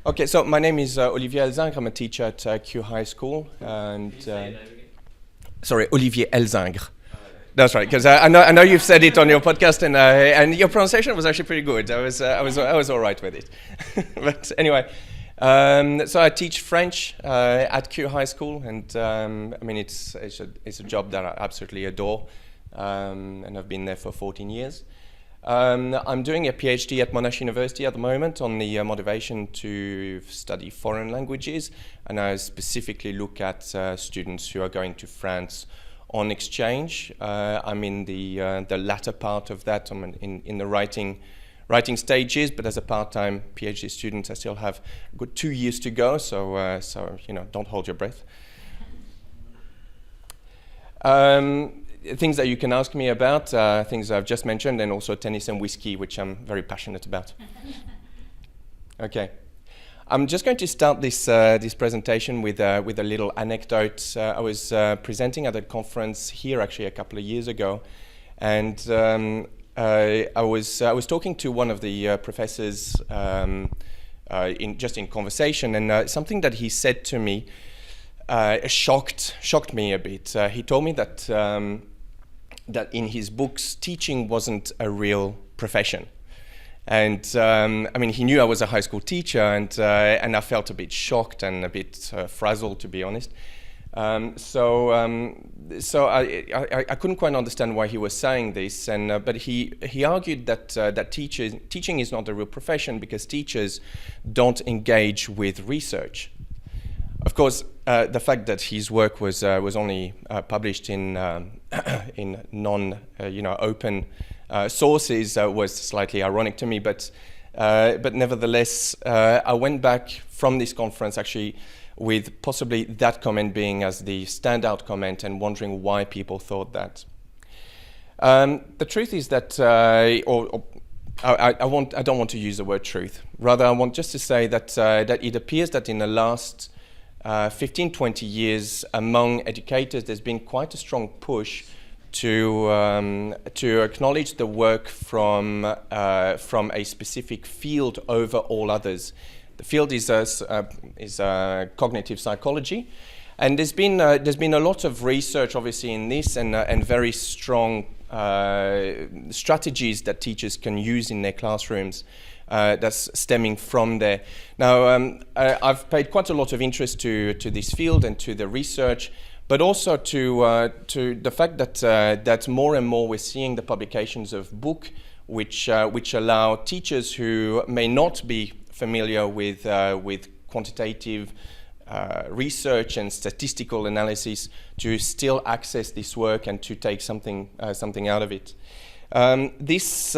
Okay, so my name is Olivier Elzingre. I'm a teacher at Q High School. And sorry, Olivier Elzingre. That's right, because I know you've said it on your podcast, and your pronunciation was actually pretty good. I was all right with it. But anyway, so I teach French at Q High School, and I mean it's a job that I absolutely adore, and I've been there for 14 years. I'm doing a PhD at Monash University at the moment on the motivation to study foreign languages, and I specifically look at students who are going to France on exchange. I'm in the latter part of that. I'm in the writing stages, but as a part-time PhD student, I still have a good 2 years to go. So don't hold your breath. Things that you can ask me about, things I've just mentioned, and also tennis and whiskey, which I'm very passionate about. Okay. I'm just going to start this presentation with a little anecdote. I was presenting at a conference here actually a couple of years ago, and I was talking to one of the professors in conversation, and something that he said to me shocked me a bit. He told me that in his books, teaching wasn't a real profession. And I mean, he knew I was a high school teacher, and I felt a bit shocked and a bit frazzled, to be honest. So I couldn't quite understand why he was saying this, but he argued that teaching is not a real profession because teachers don't engage with research. Of course, the fact that his work was only published in non-open sources was slightly ironic to me, but nevertheless, I went back from this conference actually with possibly that comment being as the standout comment and wondering why people thought that. The truth is that, I don't want to use the word truth. Rather, I want just to say that it appears that in the last 15-20 years, among educators, there's been quite a strong push to acknowledge the work from a specific field over all others. The field is cognitive psychology, and there's been a lot of research, obviously, in this, and very strong strategies that teachers can use in their classrooms. That's stemming from there. Now, I've paid quite a lot of interest to this field and to the research, but also to the fact that more and more we're seeing the publications of books which allow teachers who may not be familiar with quantitative research and statistical analysis to still access this work and to take something out of it. This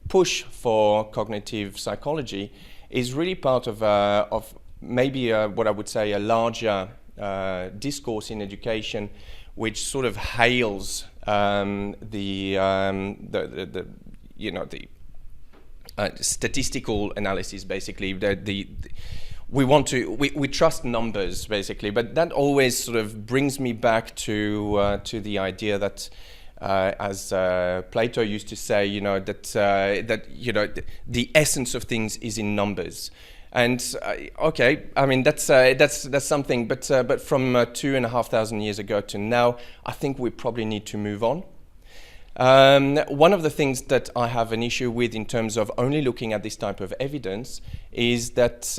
push for cognitive psychology is really part of maybe what I would say a larger discourse in education, which sort of hails the statistical analysis. Basically, we trust numbers basically, but that always sort of brings me back to the idea that. As Plato used to say, that the essence of things is in numbers, and okay, I mean that's something, but from 2,500 years ago to now, I think we probably need to move on. One of the things that I have an issue with in terms of only looking at this type of evidence is that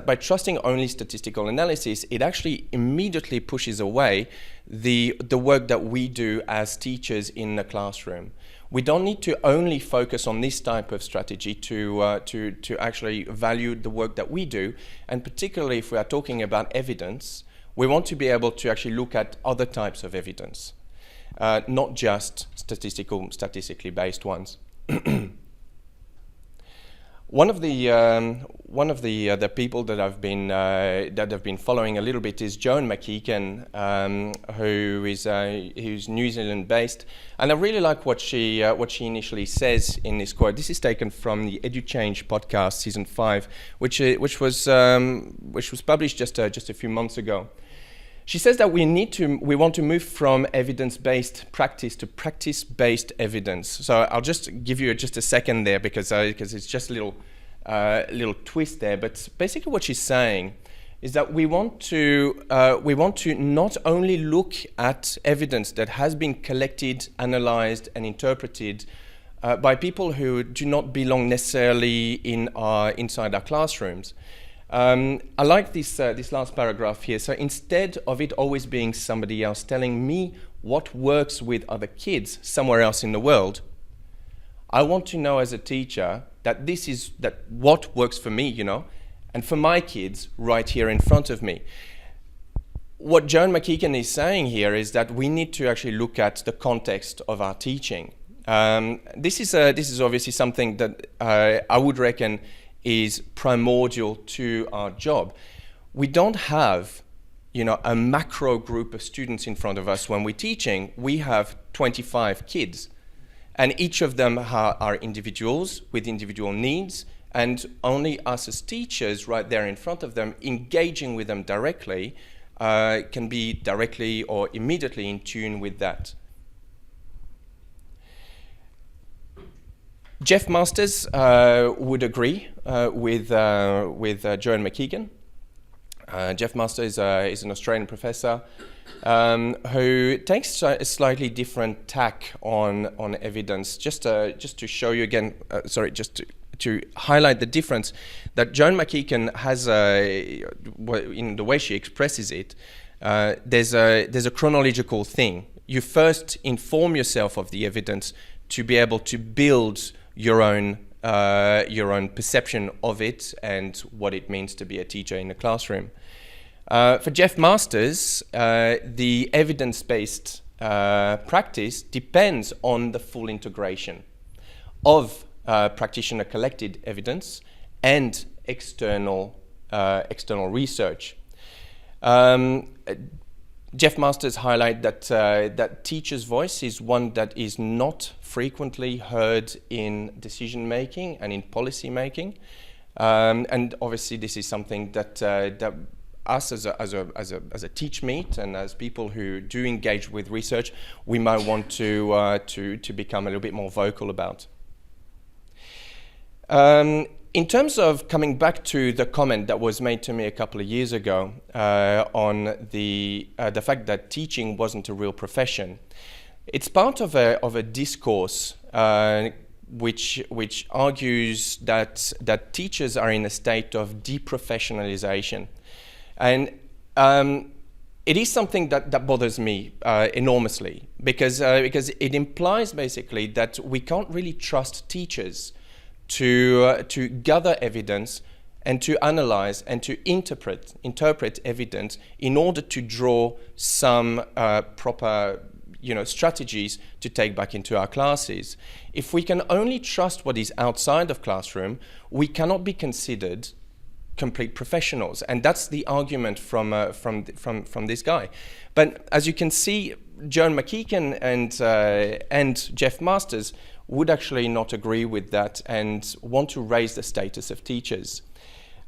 by trusting only statistical analysis, it actually immediately pushes away the work that we do as teachers in the classroom. We don't need to only focus on this type of strategy to actually value the work that we do, and particularly if we are talking about evidence, we want to be able to actually look at other types of evidence. Not just statistically based ones. One of the people that I've been following a little bit is Joan McEachen, who's New Zealand based, and I really like what she initially says in this quote. This is taken from the EduChange podcast, season 5, which was published just a few months ago. She says that we want to move from evidence-based practice to practice-based evidence. So I'll just give you just a second there because it's just a little little twist there, but basically what she's saying is that we want to not only look at evidence that has been collected, analyzed, and interpreted by people who do not belong necessarily inside our classrooms. I like this last paragraph here. So instead of it always being somebody else telling me what works with other kids somewhere else in the world, I want to know as a teacher that what works for me, and for my kids right here in front of me. What Joan McKeegan is saying here is that we need to actually look at the context of our teaching. This is obviously something that I would reckon is primordial to our job. We don't have, a macro group of students in front of us when we're teaching. We have 25 kids, and each of them are individuals with individual needs, and only us as teachers right there in front of them, engaging with them directly, can be directly or immediately in tune with that. Jeff Masters would agree with Joan McKeegan. Jeff Masters is an Australian professor who takes a slightly different tack on evidence. Just to show you again, just to highlight the difference that Joan McKeegan has in the way she expresses it. There's a chronological thing. You first inform yourself of the evidence to be able to build your own perception of it and what it means to be a teacher in a classroom. For Jeff Masters, the evidence-based practice depends on the full integration of practitioner-collected evidence and external research. Jeff Masters highlight that teacher's voice is one that is not frequently heard in decision making and in policy making, and obviously this is something that us as a Teach Meet and as people who do engage with research, we might want to become a little bit more vocal about. In terms of coming back to the comment that was made to me a couple of years ago on the fact that teaching wasn't a real profession, it's part of a discourse which argues that teachers are in a state of deprofessionalization, and it is something that bothers me enormously because it implies basically that we can't really trust teachers to gather evidence and to analyze and to interpret evidence in order to draw some proper strategies to take back into our classes. If we can only trust what is outside of classroom, we cannot be considered complete professionals, and that's the argument from this guy. But as you can see, Joan McKeegan and Jeff Masters would actually not agree with that and want to raise the status of teachers.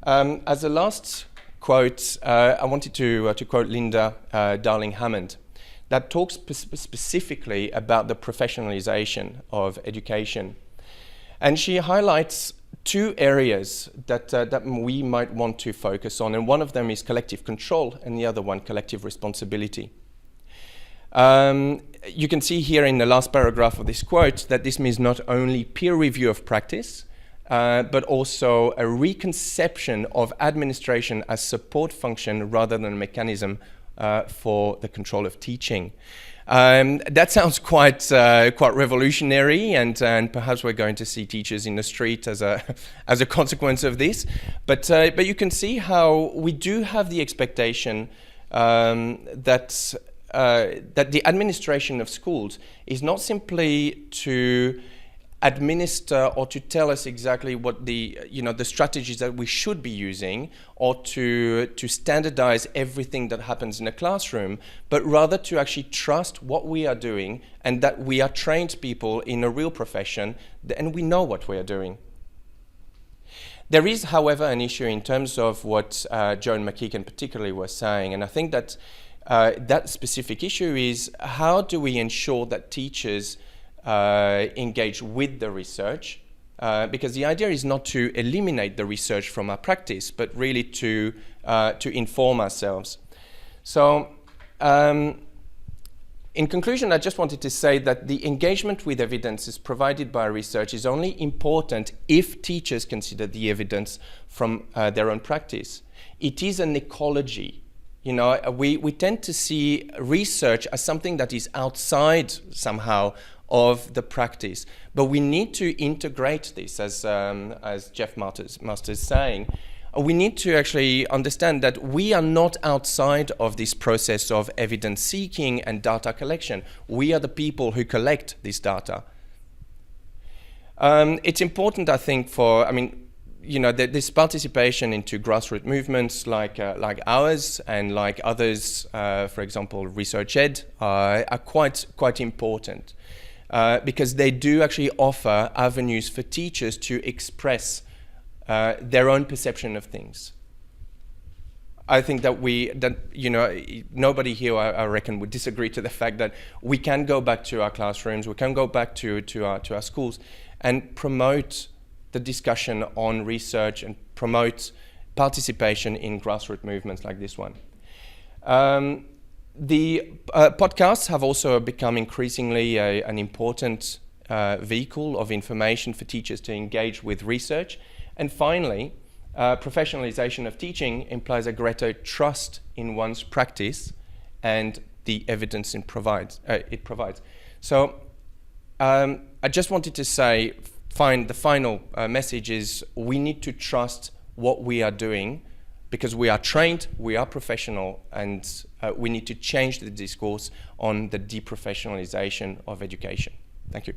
As a last quote, I wanted to quote Linda Darling Hammond, that talks specifically about the professionalization of education. And she highlights two areas that we might want to focus on, and one of them is collective control and the other one collective responsibility. You can see here in the last paragraph of this quote that this means not only peer review of practice, but also a reconception of administration as support function rather than a mechanism for the control of teaching. That sounds quite revolutionary, and perhaps we're going to see teachers in the street as a consequence of this. But you can see how we do have the expectation that the administration of schools is not simply to administer or to tell us exactly what the strategies that we should be using, or to standardize everything that happens in a classroom, but rather to actually trust what we are doing and that we are trained people in a real profession and we know what we are doing. There is, however, an issue in terms of what Joan McKeegan particularly was saying, and I think that that specific issue is how do we ensure that teachers engage with the research because the idea is not to eliminate the research from our practice, but really to inform ourselves. So, in conclusion, I just wanted to say that the engagement with evidences provided by research is only important if teachers consider the evidence from their own practice. It is an ecology. You know, we tend to see research as something that is outside somehow of the practice, but we need to integrate this, as Jeff Masters is saying. We need to actually understand that we are not outside of this process of evidence seeking and data collection. We are the people who collect this data. It's important, I think, this participation into grassroots movements like ours and like others, for example, Research Ed, are quite important because they do actually offer avenues for teachers to express their own perception of things. I think that nobody here, I reckon, would disagree to the fact that we can go back to our classrooms, we can go back to our schools and promote the discussion on research and promote participation in grassroots movements like this one. The podcasts have also become increasingly an important vehicle of information for teachers to engage with research. And finally, professionalization of teaching implies a greater trust in one's practice and the evidence it provides. So I just wanted to say, the final message is we need to trust what we are doing because we are trained, we are professional, and we need to change the discourse on the deprofessionalization of education. Thank you.